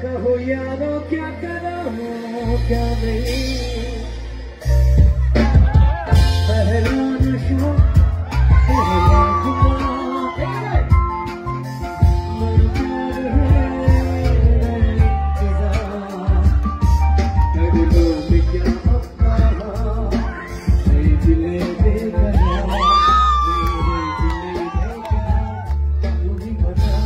कहो यारो क्या करो क्या नहीं, पहला नशा पहला गुमां, मर प्यार है इंतजार, कर लो क्या अपना मेरे दिले बेकरार, मेरे दिले बेकरार तू ही बता।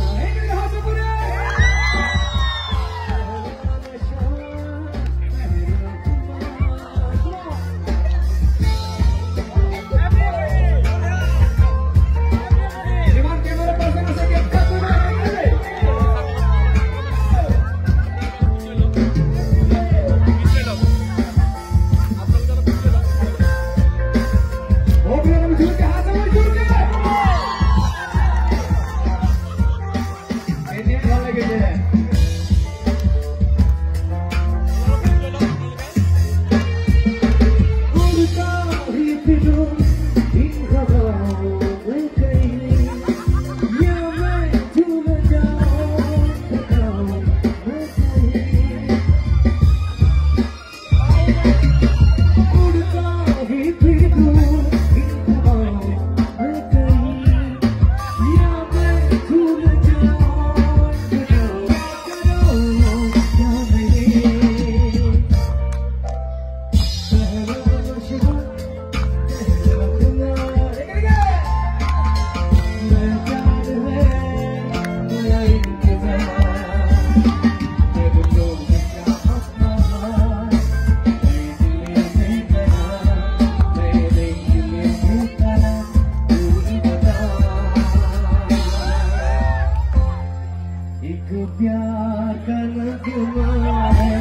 प्यार का नगमा है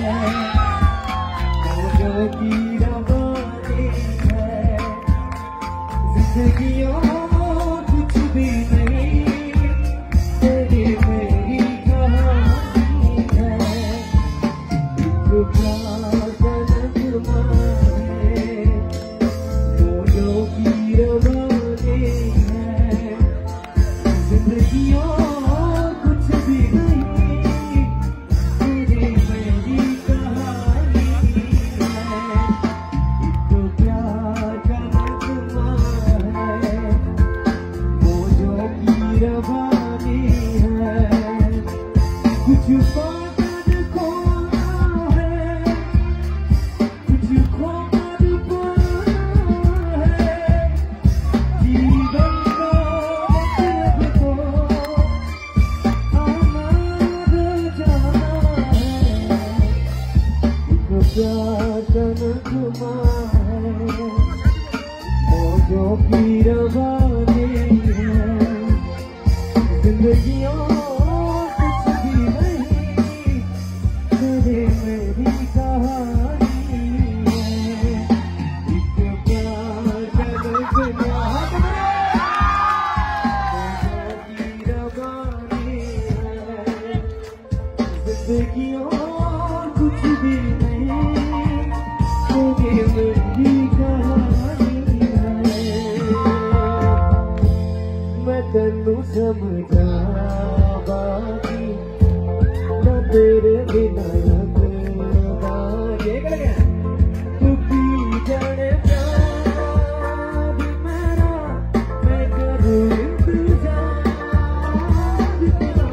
मौजों की रवानी है, जिंदगियों कुछ भी नहीं तेरी मेरी कहानी है। एक प्यार का नगमा है मौजों की रवानी है, जिंदगियों मौजों की रवानी है, जिंदगियों कुछ भी नहीं तेरे मेरी कहानी है। एक प्यार का नगमा मौजों की रवानी है, जिंदगियों कुछ भी नहीं तेरे मेरी कहानी है। मैं तेनू समझा बाकी न तेरे बिना लगदा, तू पी जाने प्यार मेरा मैं करूं इंतजार तेरा,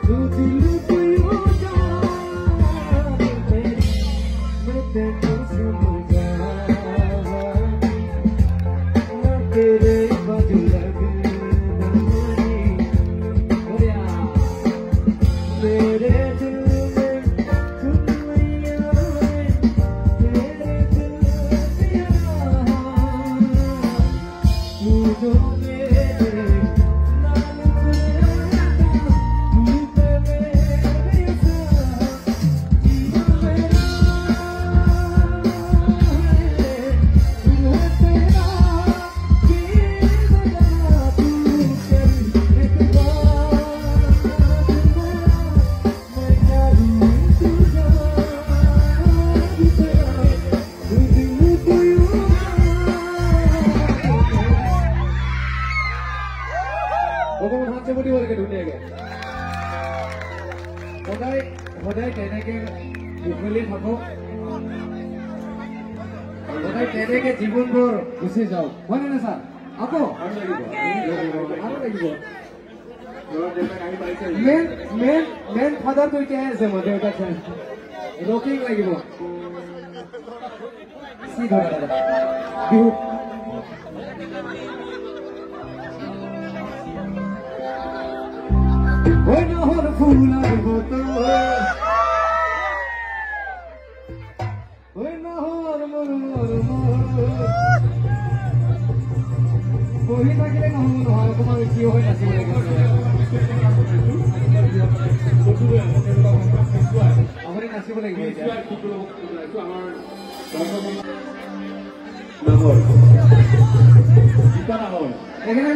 तू दिल को यूं जान मेरी, मैं तेनू समझा न तेरे बदले मेरे दिल में तुम नहीं आए, तेरे दिल में तू जो मेरे नाम करता, तू पे मेरे साथ जीना मेरा है, तू है तेरा की बजा, तू कर एक बार हाथ से बड़ी बोल के ढूंढेगा। সদায় তেনেকে উখলি থাকো সদায় তেনেকে জীৱনবোৰ গুচি যাওক হয় নে ছাৰ আকৌ আৰু লাগিব মেন ফাদাৰটো এতিয়া আছে মই দেউতাক ৰকিং লাগিব চি ধৰা বিহু ওই নহর ফুলার বোতল ওই নহর মোর মোর মোর বহি থাকিলে নহব নহয় অকমান কি হৈ নাচিব লাগিব আপুনি নাচিব লাগিব এতিয়া এখানে